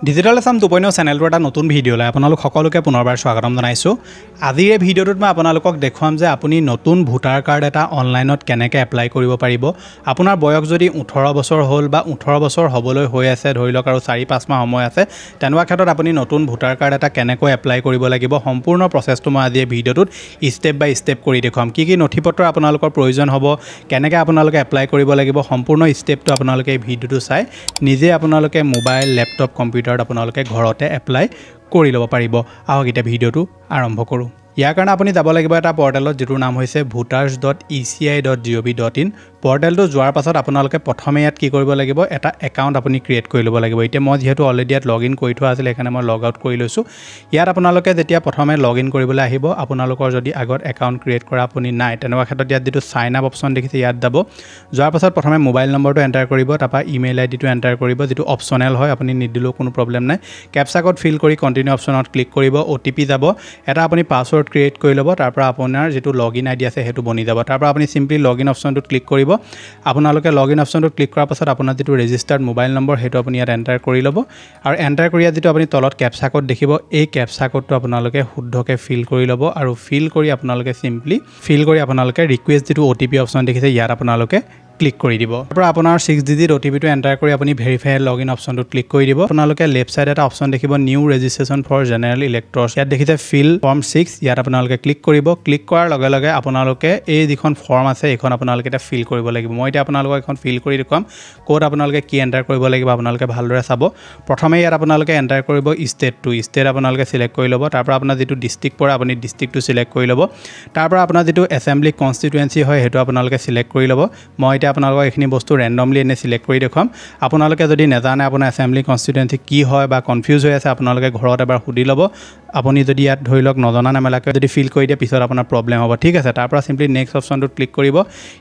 Digital Assam 2.0 চেনেলটো এটা নতুন ভিডিঅ' লৈ আপোনালোক সকলোকে পুনৰবাৰ স্বাগতম জনাইছোঁ। আজিৰ এই ভিডিঅ'টোত মই আপোনালোকক দেখুৱাম যে আপুনি নতুন ভোটাৰ কাৰ্ড এটা অনলাইনত কেনেকৈ এপ্লাই কৰিব পাৰিব। আপোনাৰ বয়স যদি 18 বছৰ হ'ল বা 18 বছৰ হ'বলৈ হৈ আছে, ধৰি লওক আৰু 4-5 মাহ সময় আছে, তেনেকুৱা ক্ষেত্ৰত আপুনি নতুন ভোটাৰ কাৰ্ড এটা কেনেকৈ এপ্লাই কৰিব লাগিব, সম্পূৰ্ণ প্ৰচেছটো মই আজি এই ভিডিঅ'টোত ষ্টেপ বাই ষ্টেপ কৰি দেখুৱাম। কি নথিপত্ৰ আপোনালোকৰ প্ৰয়োজন হ'ব, কেনেকৈ আপোনালোকে এপ্লাই কৰিব লাগিব, সম্পূৰ্ণ ষ্টেপটো আপোনালোকে এই ভিডিঅ'টো চাই নিজে আপোনালোকে মোবাইল, লেপটপ, কম্পিউটাৰত আপোনালোকে ঘৰতে এপ্লাই কৰি ল'ব পাৰিব। আহক এতিয়া ভিডিঅ'টো আৰম্ভ কৰোঁ। ইয়াৰ কাৰণে আপুনি যাব লাগিব এটা পৰ্টেলত, যিটোৰ নাম হৈছে voters.eci.gov.in। পৰ্টেলটো যোৱাৰ পাছত আপোনালোকে প্ৰথমে ইয়াত কি কৰিব লাগিব, এটা একাউণ্ট আপুনি ক্ৰিয়েট কৰি ল'ব লাগিব। এতিয়া মই যিহেতু অলৰেডি ইয়াত লগ ইন কৰি থোৱা আছিল, সেইকাৰণে মই লগ আউট কৰি লৈছোঁ। ইয়াত আপোনালোকে যেতিয়া প্ৰথমে লগ ইন কৰিবলৈ আহিব, আপোনালোকৰ যদি আগত একাউণ্ট ক্ৰিয়েট কৰা আপুনি নাই, তেনেকুৱা ক্ষেত্ৰত ইয়াত যিটো চাইন আপ অপশ্যন দেখিছে ইয়াত যাব। যোৱাৰ পাছত প্ৰথমে মোবাইল নম্বৰটো এণ্টাৰ কৰিব, তাৰপৰা ইমেইল আইডিটো এণ্টাৰ কৰিব, যিটো অপশ্যনেল হয়, আপুনি নিদিলেও কোনো প্ৰব্লেম নাই। কেপচা কোড ফিল কৰি কণ্টিনিউ অপশ্যনত ক্লিক কৰিব। OTP যাব, এটা আপুনি পাছৱৰ্ড ক্ৰিয়েট কৰি ল'ব, তাৰপৰা আপোনাৰ যিটো লগ ইন আইডি আছে সেইটো বনি যাব। তাৰপৰা আপুনি চিম্পলি লগ ইন অপশ্যনটোত ক্লিক কৰিব। আপোনালোকে লগ ইন অপশ্যনটোত ক্লিক কৰাৰ পাছত আপোনাৰ যিটো ৰেজিষ্টাৰ্ড মোবাইল নম্বৰ সেইটো আপুনি ইয়াত এণ্টাৰ কৰি ল'ব, আৰু এণ্টাৰ কৰি ইয়াত যিটো আপুনি তলত কেপচা কোড দেখিব, এই কেপচা কোডটো আপোনালোকে শুদ্ধকৈ ফিল কৰি ল'ব, আৰু ফিল কৰি আপোনালোকে চিম্পলি ৰিকুৱেষ্ট যিটো OTP অপশ্যন দেখিছে ইয়াত আপোনালোকে ক্লিক কৰি দিব। তাৰপৰা আপোনাৰ 6 ডিজিট OTPটো এণ্টাৰ কৰি আপুনি ভেৰিফাই লগ ইন অপশ্যনটোত ক্লিক কৰি দিব। আপোনালোকে লেফ্ট ছাইড এটা অপশ্যন দেখিব, নিউ ৰেজিষ্ট্ৰেশ্যন ফৰ জেনেৰেল ইলেক্টৰ্ছ, ইয়াত দেখিছে ফিল ফৰ্ম 6, ইয়াত আপোনালোকে ক্লিক কৰিব। ক্লিক কৰাৰ লগে লগে আপোনালোকে এই যিখন ফৰ্ম আছে এইখন আপোনালোকে এতিয়া ফিল কৰিব লাগিব। মই এতিয়া আপোনালোকক এখন ফিল কৰি দেখুৱাম, ক'ত আপোনালোকে কি এণ্টাৰ কৰিব লাগিব আপোনালোকে ভালদৰে চাব। প্ৰথমে ইয়াত আপোনালোকে এণ্টাৰ কৰিব ষ্টেটটো, ষ্টেট আপোনালোকে চিলেক্ট কৰি ল'ব। তাৰপৰা আপোনাৰ যিটো ডিষ্ট্ৰিক্ট পৰে আপুনি ডিষ্ট্ৰিক্টটো চিলেক্ট কৰি ল'ব। তাৰপৰা আপোনাৰ যিটো এছেম্বলি কনষ্টিটুৱেঞ্চি হয় সেইটো আপোনালোকে চিলেক্ট কৰি ল'ব। মই এতিয়া আপোনালোকক এইখিনি বস্তু ৰেণ্ডমলি এনে চিলেক্ট কৰি দেখুৱাম। আপোনালোকে যদি নাজানে আপোনাৰ এছেম্বলি কনষ্টিটুৱেঞ্চি কি হয় বা কনফিউজ হৈ আছে, আপোনালোকে ঘৰত এবাৰ সুধি ল'ব। আপুনি যদি ইয়াত ধৰি লওক নজনা নেমেলাকৈ যদি ফিল কৰি দিয়ে, পিছত আপোনাৰ প্ৰব্লেম হ'ব, ঠিক আছে। তাৰপৰা চিম্পলি নেক্সট অপশ্যনটোত ক্লিক কৰিব।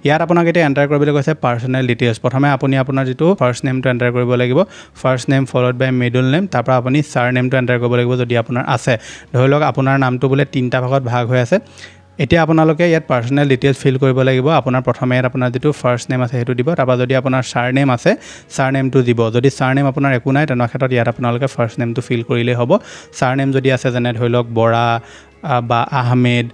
ইয়াত আপোনাক এতিয়া এণ্টাৰ কৰিবলৈ কৈছে পাৰ্চনেল ডিটেইলছ। প্ৰথমে আপুনি আপোনাৰ যিটো ফাৰ্ষ্ট নেমটো এণ্টাৰ কৰিব লাগিব, ফাৰ্ষ্ট নেম ফল'ড বাই মিডল নেম, তাৰপৰা আপুনি ছাৰ নেমটো এণ্টাৰ কৰিব লাগিব যদি আপোনাৰ আছে। ধৰি লওক আপোনাৰ নামটো বোলে 3টা ভাগত ভাগ হৈ আছে। এতিয়া আপোনালোকে ইয়াত পাৰ্চনেল ডিটেইলছ ফিল কৰিব লাগিব। আপোনাৰ প্ৰথমে ইয়াত আপোনাৰ যিটো ফাৰ্ষ্ট নেম আছে সেইটো দিব, তাৰপৰা যদি আপোনাৰ ছাৰ নেম আছে ছাৰ নেমটো দিব। যদি ছাৰ নেম আপোনাৰ একো নাই, তেনেকুৱা ক্ষেত্ৰত ইয়াত আপোনালোকে ফাৰ্ষ্ট নেমটো ফিল কৰিলেই হ'ব। ছাৰ নেম যদি আছে, যেনে ধৰি লওক বৰা বা আহমেদ,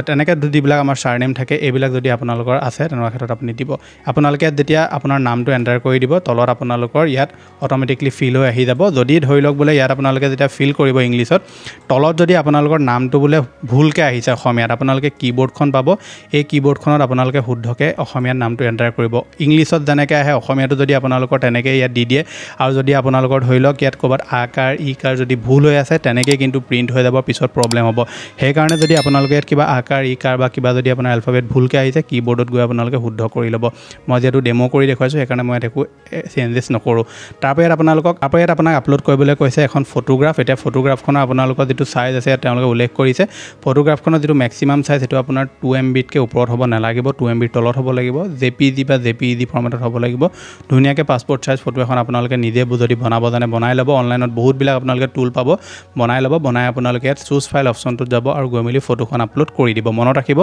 তেনেকৈ যিবিলাক আমাৰ ছাৰ নেম থাকে, এইবিলাক যদি আপোনালোকৰ আছে তেনেকুৱা ক্ষেত্ৰত আপুনি দিব। আপোনালোকে ইয়াত যেতিয়া আপোনাৰ নামটো এণ্টাৰ কৰি দিব, তলত আপোনালোকৰ ইয়াত অট'মেটিকলি ফিল হৈ আহি যাব। যদি ধৰি লওক বোলে ইয়াত আপোনালোকে যেতিয়া ফিল কৰিব ইংলিছত, তলত যদি আপোনালোকৰ নামটো বোলে ভুলকৈ আহিছে অসমীয়াত, আপোনালোকে কীবৰ্ডখন পাব, এই কীবৰ্ডখনত আপোনালোকে শুদ্ধকৈ অসমীয়াত নামটো এণ্টাৰ কৰিব। ইংলিছত যেনেকৈ আহে অসমীয়াটো যদি আপোনালোকৰ তেনেকৈ ইয়াত দি দিয়ে, আৰু যদি আপোনালোকৰ ধৰি লওক ইয়াত ক'ৰবাত আকাৰ ইকাৰ যদি ভুল হৈ আছে, তেনেকৈ কিন্তু প্ৰিণ্ট হৈ যাব, পিছত প্ৰব্লেম হ'ব। সেইকাৰণে যদি আপোনালোকে ইয়াত কিবা আকাৰ ইকাৰ বা কিবা যদি আপোনাৰ এলফাবেট ভুলকৈ আহিছে, কীবৰ্ডত গৈ আপোনালোকে শুদ্ধ কৰি ল'ব। মই যিহেতু ডেমো কৰি দেখুৱাইছোঁ, সেইকাৰণে মই ইয়াত একো চেঞ্জেছ নকৰোঁ। তাৰপৰা ইয়াত আপোনাক আপলোড কৰিবলৈ কৈছে এখন ফটোগ্ৰাফ। এতিয়া ফটোগ্ৰাফখনৰ আপোনালোকৰ যিটো চাইজ আছে ইয়াত তেওঁলোকে উল্লেখ কৰিছে। ফটোগ্ৰাফখনৰ যিটো মেক্সিমাম চাইজ সেইটো আপোনাৰ 2 MBতকৈ ওপৰত হ'ব নালাগিব, 2 MBৰ তলত হ'ব লাগিব। JPG বা JPEG ফৰ্মেটত হ'ব লাগিব। ধুনীয়াকৈ পাছপৰ্ট চাইজ ফটো এখন আপোনালোকে নিজে যদি বনাব জানে বনাই ল'ব। অনলাইনত বহুতবিলাক আপোনালোকে টুল পাব, বনাই ল'ব। বনাই আপোনালোকে ইয়াত চুজ ফাইল অপশ্যনটোত যাব আৰু গৈ মেলি ফটোখন আপলোড কৰি দিব। মনত ৰাখিব,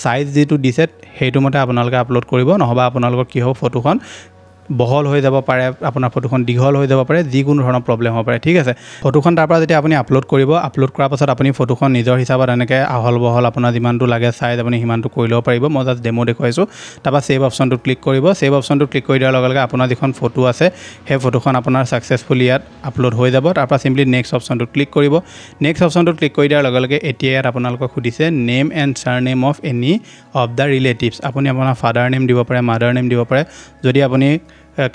চাইজ যিটো দিছে সেইটো মতে আপোনালোকে আপলোড কৰিব, নহ'বা আপোনালোকৰ কি হ'ব, ফটোখন বহল হৈ যাব পাৰে, আপোনাৰ ফটোখন দীঘল হৈ যাব পাৰে, যিকোনো ধৰণৰ প্ৰব্লেম হ'ব পাৰে, ঠিক আছে। ফটোখন তাৰপৰা যেতিয়া আপুনি আপলোড কৰিব, আপলোড কৰাৰ পাছত আপুনি ফটোখন নিজৰ হিচাপত এনেকৈ আহল বহল আপোনাৰ যিমানটো লাগে চাইজ আপুনি সিমানটো কৰি ল'ব পাৰিব। মই জাষ্ট ডেমো দেখুৱাইছোঁ। তাৰপৰা ছেভ অপশ্যনটোত ক্লিক কৰিব। ছেভ অপশ্যনটোত ক্লিক কৰি দিয়াৰ লগে লগে আপোনাৰ যিখন ফটো আছে সেই ফটোখন আপোনাৰ ছাকচেছফুলি ইয়াত আপলোড হৈ যাব। তাৰপৰা চিম্পলি নেক্সট অপশ্যনটোত ক্লিক কৰিব। নেক্সট অপশ্যনটোত ক্লিক কৰি দিয়াৰ লগে লগে এতিয়া ইয়াত আপোনালোকক সুধিছে name and sir name of any of the relatives. আপুনি আপোনাৰ ফাদাৰ নেম দিব পাৰে, মাদাৰ নেম দিব পাৰে। যদি আপুনি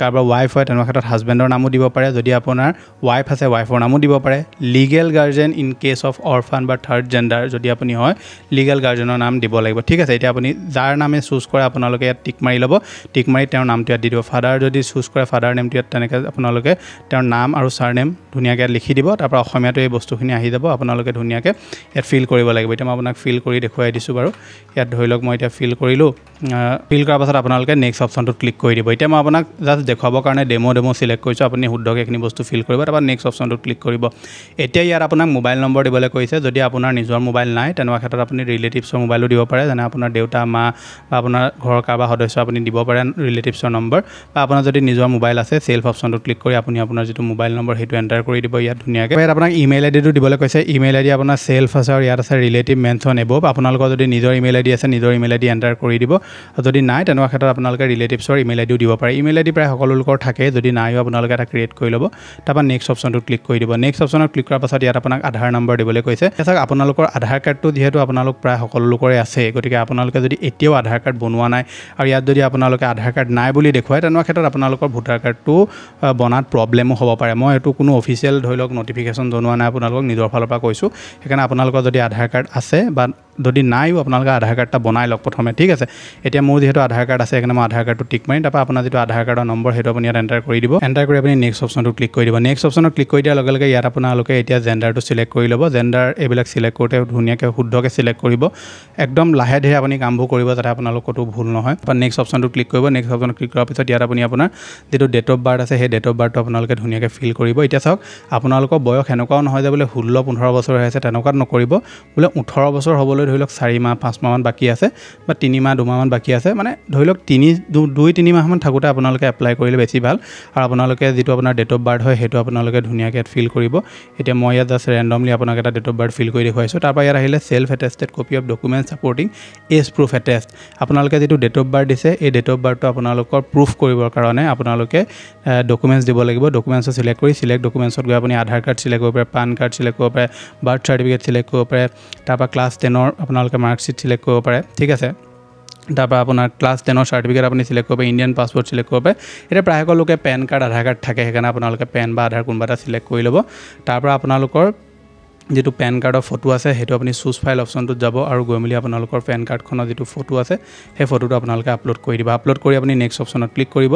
কাৰোবাৰ ৱাইফ হয় তেনেকুৱা ক্ষেত্ৰত হাজবেণ্ডৰ নামো দিব পাৰে। যদি আপোনাৰ ৱাইফ আছে ৱাইফৰ নামো দিব পাৰে। Legal guardian in case of orphan বা থাৰ্ড জেণ্ডাৰ যদি আপুনি হয়, লিগেল গাৰ্জেনৰ নাম দিব লাগিব, ঠিক আছে। এতিয়া আপুনি যাৰ নামে চুজ কৰে আপোনালোকে ইয়াত টিক মাৰি ল'ব। টিক মাৰি তেওঁৰ নামটো ইয়াত দি দিব। ফাদাৰ যদি চুজ কৰে ফাদাৰ নেমটো ইয়াত তেনেকৈ আপোনালোকে তেওঁৰ নাম আৰু ছাৰ নেম ধুনীয়াকৈ লিখি দিব। তাৰপৰা অসমীয়াটো এই বস্তুখিনি আহি যাব, আপোনালোকে ধুনীয়াকৈ ইয়াত ফিল কৰিব লাগিব। এতিয়া মই আপোনাক ফিল কৰি দেখুৱাই দিছোঁ বাৰু। ইয়াত ধৰি লওক মই এতিয়া ফিল কৰিলোঁ। ফিল কৰাৰ পাছত আপোনালোকে নেক্সট অপশ্যনটোত ক্লিক কৰি দিব। এতিয়া মই আপোনাক জাস্ট দেখুৱাবৰ কাৰণে ডেমো সিলেক্ট কৰিছো আপুনি শুদ্ধকৈ এইখিনি বস্তু ফিল কৰিব তাৰপৰা নেক্সট অপশ্যনটো ক্লিক কৰিব এতিয়া ইয়াত আপোনাক মোবাইল নম্বৰ দিবলৈ কৈছে যদি আপোনাৰ নিজৰ মোবাইল নাই তেনেকুৱা ক্ষেত্ৰত আপুনি ৰিলেটিভছৰ মোবাইলো দিব পাৰে যেনে আপোনাৰ দেউতা মা বা আপোনাৰ ঘৰৰ কাৰোবাৰ সদস্য আপুনি দিব পাৰে ৰিলেটিভছৰ নম্বৰ বা আপোনাৰ যদি নিজৰ মোবাইল আছে সেলফ অপশ্যনটো ক্লিক কৰি আপুনি আপোনাৰ যেটো মোবাইল নম্বৰ হেতু এন্টাৰ কৰি দিব ইয়াত ধুনিয়াকৈ ইয়াত আপোনাক ইমেইল আইডিটো দিবলৈ কৈছে ইমেইল আইডি আপোনাৰ সেলফ আছে আৰু ইয়াত আছে ৰিলেটিভ মেনশন এবভ আপোনালোকৰ যদি নিজৰ ইমেইল আইডি আছে নিজৰ ইমেইল আইডি এন্টাৰ কৰি দিব যদি নাই তেনেকুৱা ক্ষেত্ৰত আপোনালোকে ৰিলেটিভছৰ ইমেইল আইডিও দিব পাৰে ইমেইল আইডি প্ৰায় সকলো লোকৰ থাকে যদি নাইও আপোনালোকে এটা ক্ৰিয়েট কৰি ল'ব তাৰপৰা নেক্সট অপশ্যনটো ক্লিক কৰি দিব নেক্সট অপশ্যনত ক্লিক কৰাৰ পাছত ইয়াত আপোনাক আধাৰ নম্বৰ দিবলৈ কৈছে এছাক আপোনালোকৰ আধাৰ কাৰ্ডটো যেহেতু আপোনালোক প্ৰায় সকলো লোকৰে আছে গতিকে আপোনালোকে যদি এতিয়াও আধাৰ কাৰ্ড বনোৱা নাই আৰু ইয়াত যদি আপোনালোকে আধাৰ কাৰ্ড নাই বুলি দেখুৱায় তেনেকুৱা ক্ষেত্ৰত আপোনালোকৰ ভোটাৰ কাৰ্ডটো বনাত প্ৰব্লেমো হ'ব পাৰে মই এটো কোনো অফিচিয়েল ধৰি লওক নটিফিকেশ্যন জনোৱা নাই আপোনালোকক নিজৰ ফালৰ পৰা কৈছোঁ সেইকাৰণে আপোনালোকৰ যদি আধাৰ কাৰ্ড আছে বা যদি নাইও আপোনালোকে আধাৰ কাৰ্ডটা বনাই লওক প্ৰথমে ঠিক আছে এতিয়া মোৰ যেহেতু আধাৰ কাৰ্ড আছে সেইকাৰণে মই আধাৰ কাৰ্ডটো টিক মাৰিম তাৰপৰা আপোনাৰ যেটো আধাৰ কাৰ্ডৰ নম্বৰ হেতু আপুনি ইয়াত এন্টাৰ কৰি দিব এন্টাৰ কৰি আপুনি নেক্সট অপশ্যনটো ক্লিক কৰি দিব নেক্সট অপশ্যনত ক্লিক কৰি দিয়াৰ লগে লগে ইয়াত আপোনালোকে এতিয়া জেন্ডাৰটো সিলেক্ট কৰি ল'ব জেন্ডাৰ এইবিলাক সিলেক্ট কৰোঁতে ধুনীয়াকৈ শুদ্ধকৈ সিলেক্ট কৰিব একদম লাহে ধীৰে আপুনি কামবোৰ কৰিব যাতে আপোনালোক কতো ভুল নহয় বা নেক্সট অপশ্যনটো ক্লিক কৰিব নেক্সট অপশ্যনত ক্লিক কৰাৰ পিছত ইয়াত আপুনি আপোনাৰ যেটো ডেট অফ বাৰ্থ আছে সেই ডেট অফ বাৰ্থটো আপোনালোকে ধুনীয়াকৈ ফিল কৰিব এতিয়া চাওক আপোনালোকৰ বয়স এনেকুৱাও নহয় যে বোলে 16-15 বছৰ হৈ আছে তেনেকুৱাত নকৰিব বোলে 18 বছৰ হ'বলৈ ধৰি লওক 4 মাহ 5 মাহমান বাকি আছে বা 3 মাহ 2 মাহমান বাকি আছে মানে ধৰি লওক 2-3 মাহমান থাকোতে আপোনালোকে এপ্লাই কৰিলে বেছি ভাল আৰু আপোনালোকে যেটো আপোনাৰ ডেট অফ বাৰ্থ হয় হেতু আপোনালোকে ধুনীয়াকৈ ফিল কৰিব এতিয়া মই ইয়াত জাস্ট ৰেন্ডমলি আপোনাক এটা ডেট অফ বাৰ্থ ফিল কৰি দেখুৱাইছো তাৰপৰা ইয়াত আহিলে self attested copy of document supporting age proof attest আপোনালোকে যেটো ডেট অফ বাৰ্থ দিছে এই ডেট অফ বাৰ্থটো আপোনালোকৰ প্ৰুফ কৰিবৰ কাৰণে আপোনালোকে ডকুমেন্টছ দিব লাগিব ডকুমেন্টছ সিলেক্ট কৰি সিলেক্ট ডকুমেন্টছত গৈ আপুনি আধাৰ কাৰ্ড সিলেক্ট কৰিব পাৰে পান কাৰ্ড সিলেক্ট কৰিব পাৰে বাৰ্থ সাৰ্টিফিকেট সিলেক্ট কৰিব পাৰে তাৰপৰা ক্লাছ 10ৰ আপোনালোকে মাৰ্কশিট সিলেক্ট কৰিব পাৰে ঠিক আছে তাৰপৰা আপোনাৰ ক্লাছ 10ৰ সাৰ্টিফিকেট আপুনি সিলেক্ট কৰিব ইণ্ডিয়ান পাছপোৰ্ট সিলেক্ট কৰিব পাৰে এটা প্ৰায় সকলো লোকে পেন কাৰ্ড আধাৰ কাৰ্ড থাকে সেইকাৰণে আপোনালোকে পেন বা আধাৰ কোনবা এটা সিলেক্ট কৰি ল'ব তাৰপৰা আপোনালোকৰ যেটো পেন কাৰ্ডৰ ফটো আছে হেতু আপুনি চুজ ফাইল অপশ্যনটোত যাব আৰু গৈ মিলি আপোনালোকৰ পেন কাৰ্ডখনৰ যেটো ফটো আছে সেই ফটোটো আপোনালোকে আপলোড কৰি দিব আপলোড কৰি আপুনি নেক্সট অপশ্যনত ক্লিক কৰিব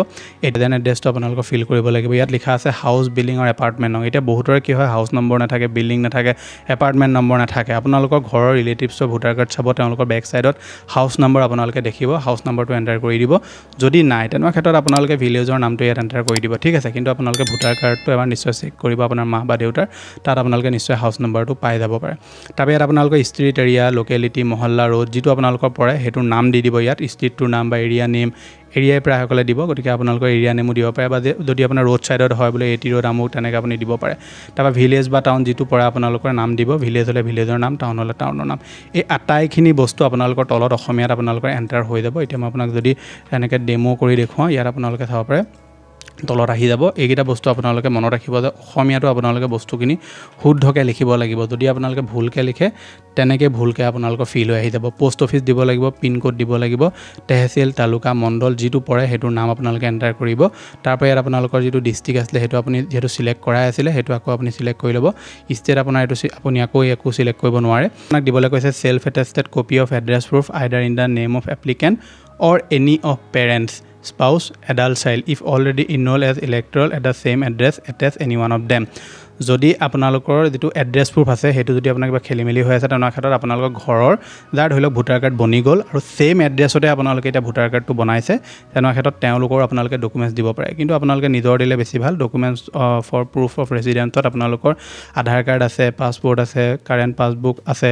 এডেন এড্ৰেছটো আপোনালোকে ফিল কৰিব লাগিব ইয়াত লিখা আছে হাউচ বিল্ডিং আৰু এপাৰ্টমেণ্ট এতিয়া বহুতৰে কি হয় হাউচ নম্বৰ নাথাকে বিল্ডিং নাথাকে এপাৰ্টমেণ্ট নম্বৰ নাথাকে আপোনালোকৰ ঘৰৰ ৰিলেটিভছৰ ভোটাৰ কাৰ্ড চাব তেওঁলোকৰ বেক সাইডত হাউচ নম্বৰ আপোনালোকে দেখিব হাউচ নম্বৰটো এন্টাৰ কৰি দিব যদি নাই তেনেকুৱা ক্ষেত্ৰত আপোনালোকে ভিলেজৰ নামটো ইয়াত এন্টাৰ কৰি দিব ঠিক আছে কিন্তু আপোনালোকে ভোটাৰ কাৰ্ডটো এবাৰ নিশ্চয় চেক কৰিব আপোনাৰ মা বা দেউতাৰ তাত আপোনালোকে নিশ্চয় হাউচ নম্বৰটো পাই যাব পাৰে তাৰপৰা ইয়াত আপোনালোকৰ street area locality Mohalla road যেটো আপোনালোকৰ পৰে হেতুৰ নাম দি দিব ইয়াত ষ্ট্ৰীটটোৰ নাম বা এৰিয়া নেম এৰিয়াই প্ৰায় সকলে দিব গতিকে আপোনালোকৰ এৰিয়া নেমো দিব পাৰে বা যদি আপোনাৰ ৰোড সাইডত হয় বোলে এটি ৰোড আমুক তেনেকৈ আপুনি দিব পাৰে তাৰপৰা ভিলেজ বা টাউন যেটো পৰে আপোনালোকৰ নাম দিব ভিলেজ হলে ভিলেজৰ নাম টাউন হলে টাউনৰ নাম এই আটাইখিনি বস্তু আপোনালোকৰ তলত অসমীয়াত আপোনালোকৰ এন্টাৰ হৈ যাব এতিয়া মই আপোনাক যদি এনেকৈ ডেমো কৰি দেখুৱাওঁ ইয়াত আপোনালোকে চাব পাৰে তলত আহি যাব এইকেইটা বস্তু আপোনালোকে মনত ৰাখিব যে অসমীয়াটো আপোনালোকে বস্তুখিনি শুদ্ধকৈ লিখিব লাগিব যদি আপোনালোকে ভুলকৈ লিখে তেনেকৈ ভুলকৈ আপোনালোকৰ ফিল হৈ আহি যাব পোষ্ট অফিচ দিব লাগিব পিন কোড দিব লাগিব তেহসিল তালুকা মণ্ডল যেটো পৰে হেতুৰ নাম আপোনালোকে এন্টাৰ কৰিব তাৰপৰা ইয়াত আপোনালোকৰ যেটো ডিস্ট্ৰিক্ট আছিল হেতু আপুনি যেটো সিলেক্ট কৰাই আছিল হেতু আকৌ আপুনি সিলেক্ট কৰি ল'ব ষ্টেট আপোনাৰ এটো আপুনি আকৌ একো সিলেক্ট কৰিব নোৱাৰে আপোনাক দিবলৈ কৈছে self attested copy of address proof either in the name of applicant or any of parents spouse adult child if already enrolled as electoral at the same address attach any one of them যদি আপোনালোকৰ যেটো address proof আছে হেতু যদি আপোনাক কিবা খেলিমেলি হৈ আছে তেনে ক্ষেত্ৰত আপোনালোকৰ ঘৰৰ যাৰ ধৰি লওক ভোটাৰ কাৰ্ড বনি গ'ল আৰু সেম এড্ৰেছতে আপোনালোকে এটা ভোটাৰ কাৰ্ডটো বনাইছে তেনে ক্ষেত্ৰত তেওঁলোকৰ আপোনালোকে ডকুমেন্টছ দিব পাৰে কিন্তু আপোনালোকে নিজৰ দিলে বেছি ভাল ডকুমেন্টছ ফৰ প্ৰুফ অফ ৰেজিডেন্সত আপোনালোকৰ আধাৰ কাৰ্ড আছে পাছপোৰ্ট আছে কাৰেন্ট পাছবুক আছে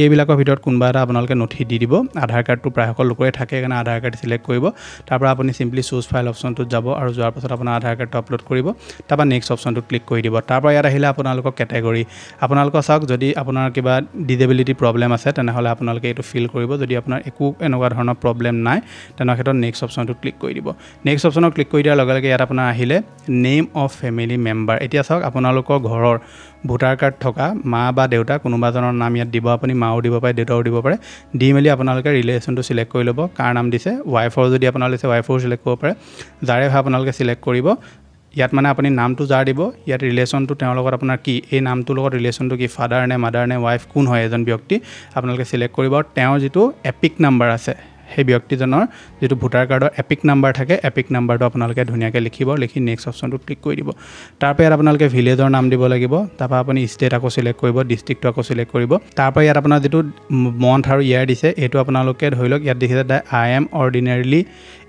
এইবিলাকৰ ভিতৰত কোনবা এটা আপোনালোকে নথি দি দিব আধাৰ কাৰ্ডটো প্ৰায় সকলো লোকৰে থাকে কাৰণে আধাৰ কাৰ্ড সিলেক্ট কৰিব তাৰপৰা আপুনি সিম্পলি চুজ ফাইল অপশ্যনটোত যাব আৰু যোৱাৰ পাছত আপোনাৰ আধাৰ কাৰ্ডটো আপলোড কৰিব তাৰপৰা নেক্সট অপশ্যনটোত ক্লিক কৰি দিব তাৰপৰা ইয়াত আহিলে আপোনালোকৰ কেটেগৰী আপোনালোকৰ চাওক যদি আপোনাৰ কিবা ডিসেবিলিটি প্ৰবলেম আছে তেনেহলে আপোনালোকে এটো ফিল কৰিব যদি আপোনাৰ একো এনেকুৱা ধৰণৰ প্ৰবলেম নাই তেনে ক্ষেত্ৰত নেক্সট অপশ্যনটোত ক্লিক কৰি দিব নেক্সট অপশ্যনত ক্লিক কৰি দিয়াৰ লগে লগে ইয়াত আপোনাৰ আহিলে নেম অফ ফেমিলি মেম্বাৰ এতিয়া চাওক আপোনালোকৰ ঘৰৰ ভোটাৰ কাৰ্ড থকা মা বা দেউতা কোনোবাজনৰ নাম ইয়াত দিব আপুনি মাও দিব পাৰে দেউতাও দিব পাৰে দি মেলি আপোনালোকে ৰিলেচনটো সিলেক্ট কৰি ল'ব কাৰ নাম দিছে ওয়াইফৰ যদি আপোনালোকে ওয়াইফৰ সিলেক্ট কৰিব পাৰে যাৰে হয় আপোনালোকে সিলেক্ট কৰিব ইয়াত মানে আপুনি নামটো যাৰ দিব ইয়াত ৰিলেচনটো তেওঁৰ লগত আপোনাৰ কি এই নামটোৰ লগত ৰিলেচনটো কি ফাদাৰ নে মাদাৰ নে ওয়াইফ কোন হয় এজন ব্যক্তি আপোনালোকে সিলেক্ট কৰিব তেওঁৰ যেটো এপিক নাম্বাৰ আছে সেই ব্যক্তিজনৰ যেটো ভোটাৰ কাৰ্ডৰ এপিক নাম্বাৰ থাকে এপিক নাম্বাৰটো আপোনালোকে ধুনীয়াকৈ লিখিব লিখি নেক্সট অপশ্যনটো ক্লিক কৰি দিব তাৰপৰা ইয়াত আপোনালোকে ভিলেজৰ নাম দিব লাগিব তাৰপৰা আপুনি ষ্টেট আকৌ সিলেক্ট কৰিব ডিস্ট্ৰিক্টটো আকৌ সিলেক্ট কৰিব তাৰপৰা ইয়াত আপোনাৰ যেটো মন্থ আৰু ইয়াৰ দিছে এটো আপোনালোকে ধৰি লওক ইয়াত দেখিছে I am ordinarily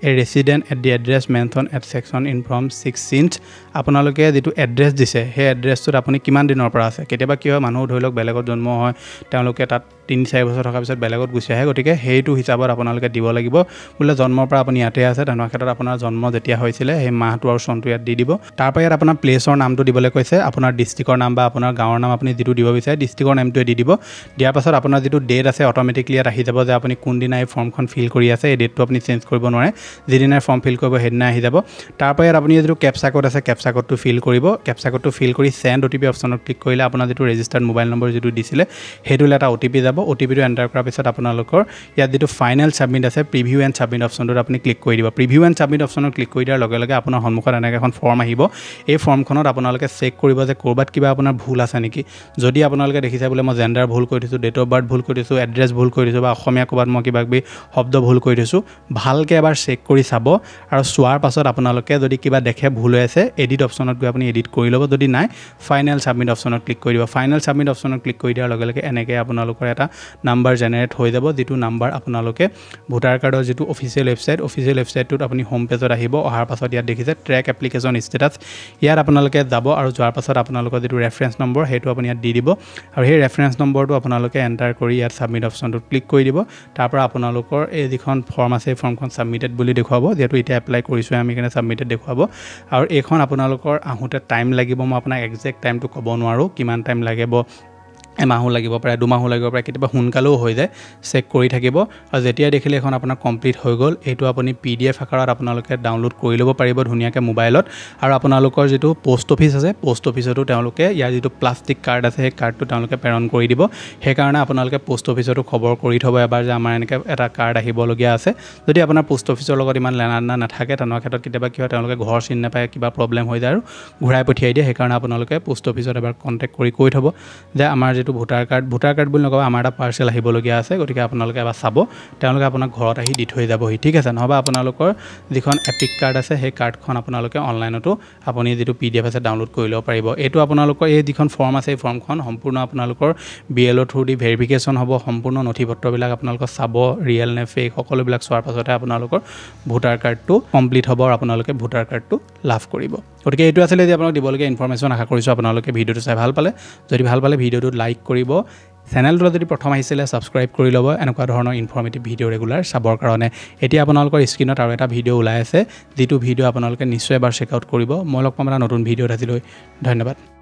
a resident at the address mention at section in form 16th আপোনালোকে যিটো এড্ৰেছ দিছে সেই এড্ৰেছটোত আপুনি কিমান দিনৰ পৰা আছে কেতিয়াবা কি হয় মানুহ ধৰি লওক বেলেগত জন্ম হয় তেওঁলোকে তাত 3-4 বছৰ থকাৰ পিছত বেলেগত গুচি আহে গতিকে সেইটো হিচাপত আপোনালোকে দিব লাগিব বোলে জন্মৰ পৰা আপুনি ইয়াতে আছে তেনেকুৱা ক্ষেত্ৰত আপোনাৰ জন্ম যেতিয়া হৈছিলে সেই মাহটো আৰু চনটো ইয়াত দি দিব তাৰ পৰা ইয়াত আপোনাৰ প্লেছৰ নামটো দিবলৈ কৈছে আপোনাৰ ডিষ্ট্ৰিক্টৰ নাম বা আপোনাৰ গাঁৱৰ নাম আপুনি যিটো দিব বিচাৰে ডিষ্ট্ৰিক্টৰ নামটোৱে দি দিব দিয়াৰ পাছত আপোনাৰ যিটো ডেট আছে অট'মেটিকলি ইয়াত আহি যাব যে আপুনি কোনদিনা এই ফৰ্মখন ফিল কৰি আছে এই ডেটটো আপুনি চেঞ্জ কৰিব নোৱাৰে যিদিনাই ফৰ্ম ফিল কৰিব সেইদিনা আহি যাব তাৰ পৰা ইয়াত আপুনি যিটো কেপচা কোড আছে কেপচা কোডটো ফিল কৰিব কেপচা কোডটো ফিল কৰি চেণ্ড OTP অপশ্যনত ক্লিক কৰিলে আপোনাৰ যিটো ৰেজিষ্টাৰ্ড মোবাইল নম্বৰ যিটো দিছিলে সেইটোলৈ এটা OTP যাব OTPটো এণ্টাৰ কৰাৰ পিছত আপোনালোকৰ ইয়াত যিটো ফাইনেল ছাবমিট আছে প্ৰিভিউ এণ্ড ছাবমিট অপশ্যনটোত আপুনি ক্লিক কৰি দিব প্ৰিভিউ এণ্ড ছাবমিট অপশ্যনত ক্লিক কৰি দিয়াৰ লগে লগে আপোনাৰ সন্মুখত এনেকৈ এখন ফৰ্ম আহিব এই ফৰ্মখনত আপোনালোকে চেক কৰিব যে ক'ৰবাত কিবা আপোনাৰ ভুল আছে নেকি যদি আপোনালোকে দেখিছে বোলে মই জেণ্ডাৰ ভুল কৰি দিছোঁ ডেট অফ বাৰ্থ ভুল কৰি দিছোঁ এড্ৰেছ ভুল কৰি দিছোঁ বা অসমীয়া ক'ৰবাত মই কিবা কিবি শব্দ ভুল কৰি দিছোঁ ভালকৈ এবাৰ চেক কৰি চাব আৰু চোৱাৰ পাছত আপোনালোকে যদি কিবা দেখে ভুল হৈ আছে এডিট অপশ্যনত গৈ আপুনি এডিট কৰি ল'ব যদি নাই ফাইনেল ছাবমিট অপশ্যনত ক্লিক কৰি দিব ফাইনেল ছাবমিট অপশ্যনত ক্লিক কৰি দিয়াৰ লগে লগে এনেকৈ আপোনালোকৰ এটা নাম্বাৰ জেনেৰেট হৈ যাব যিটো নাম্বাৰ আপোনালোকে ভোটাৰ কাৰ্ডৰ যিটো অফিচিয়েল ৱেবছাইটটোত আপুনি হোম পেজত আহিব অহাৰ পাছত ইয়াত দেখিছে ট্ৰেক এপ্লিকেশ্যন ষ্টেটাছ ইয়াত আপোনালোকে যাব আৰু যোৱাৰ পাছত আপোনালোকৰ যিটো ৰেফাৰেঞ্চ নম্বৰ সেইটো আপুনি ইয়াত দি দিব আৰু সেই ৰেফাৰেঞ্চ নম্বৰটো আপোনালোকে এণ্টাৰ কৰি ইয়াত ছাবমিট অপশ্যনটোত ক্লিক কৰি দিব তাৰ পৰা আপোনালোকৰ এই যিখন ফৰ্ম আছে এই ফৰ্মখন ছাবমিটেড বুলি দেখুৱাব যিহেতু এতিয়া এপ্লাই কৰিছোঁ আমি কাৰণে ছাবমিটেড দেখুৱাব আৰু এইখন আপোনালোকৰ আহোঁতে টাইম লাগিব মই আপোনাক একজেক্ট টাইমটো ক'ব নোৱাৰোঁ কিমান টাইম লাগিব এমাহো লাগিব পাৰে দুমাহো লাগিব পাৰে কেতিয়াবা সোনকালেও হৈ যায় চেক কৰি থাকিব আৰু যেতিয়া দেখিলে এখন আপোনাৰ কমপ্লিট হৈ গ'ল এইটো আপুনি PDF আকাৰত আপোনালোকে ডাউনলোড কৰি ল'ব পাৰিব ধুনীয়াকৈ মোবাইলত আৰু আপোনালোকৰ যিটো পোষ্ট অফিচ আছে পোষ্ট অফিচতো তেওঁলোকে ইয়াৰ যিটো প্লাষ্টিক কাৰ্ড আছে সেই কাৰ্ডটো তেওঁলোকে প্ৰেৰণ কৰি দিব সেইকাৰণে আপোনালোকে পোষ্ট অফিচতো খবৰ কৰি থ'ব এবাৰ যে আমাৰ এনেকৈ এটা কাৰ্ড আহিবলগীয়া আছে যদি আপোনাৰ পোষ্ট অফিচৰ লগত ইমান লেনা নাথাকে তেনেকুৱা ক্ষেত্ৰত কেতিয়াবা কি হয় তেওঁলোকে ঘৰ চিনি নাপায় কিবা প্ৰব্লেম হৈ যায় আৰু ঘূৰাই পঠিয়াই দিয়ে সেইকাৰণে আপোনালোকে পোষ্ট অফিচত এবাৰ কণ্টেক্ট কৰি কৈ থ'ব যে আমাৰ যিটো ভোটাৰ কাৰ্ড বুলি নক'ব আমাৰ এটা পাৰ্চেল আহিবলগীয়া আছে গতিকে আপোনালোকে এবাৰ চাব তেওঁলোকে আপোনাক ঘৰত আহি দি থৈ যাবহি ঠিক আছে নহ'বা আপোনালোকৰ যিখন এপিক কাৰ্ড আছে সেই কাৰ্ডখন আপোনালোকে অনলাইনতো আপুনি যিটো PDF আছে ডাউনলোড কৰি ল'ব পাৰিব এইটো আপোনালোকৰ এই যিখন ফৰ্ম আছে এই ফৰ্মখন সম্পূৰ্ণ আপোনালোকৰ BLO থ্ৰু দি ভেৰিফিকেশ্যন হ'ব সম্পূৰ্ণ নথি-পত্ৰবিলাক আপোনালোকে চাব ৰিয়েল নে ফেক সকলোবিলাক চোৱাৰ পাছতহে আপোনালোকৰ ভোটাৰ কাৰ্ডটো কমপ্লিট হ'ব আৰু আপোনালোকে ভোটাৰ কাৰ্ডটো লাভ কৰিব গতিকে এইটো আছিলে যে আপোনালোক দিবলগীয়া ইনফৰমেশ্যন আশা কৰিছোঁ আপোনালোকে ভিডিঅ'টো চাই ভাল পালে যদি ভাল পালে ভিডিঅ'টো লাইক কৰিব চেনেলটো যদি প্ৰথম আহিছিলে ছাবস্ক্ৰাইব কৰি ল'ব এনেকুৱা ধৰণৰ ইনফৰ্মেটিভ ভিডিঅ' ৰেগুলাৰ চাবৰ কাৰণে এতিয়া আপোনালোকৰ স্ক্ৰীনত আৰু এটা ভিডিঅ' ওলাই আছে যিটো ভিডিঅ' আপোনালোকে নিশ্চয় এবাৰ চেক আউট কৰিব মই লগ পাম এটা নতুন ভিডিঅ'ত আজিলৈ ধন্যবাদ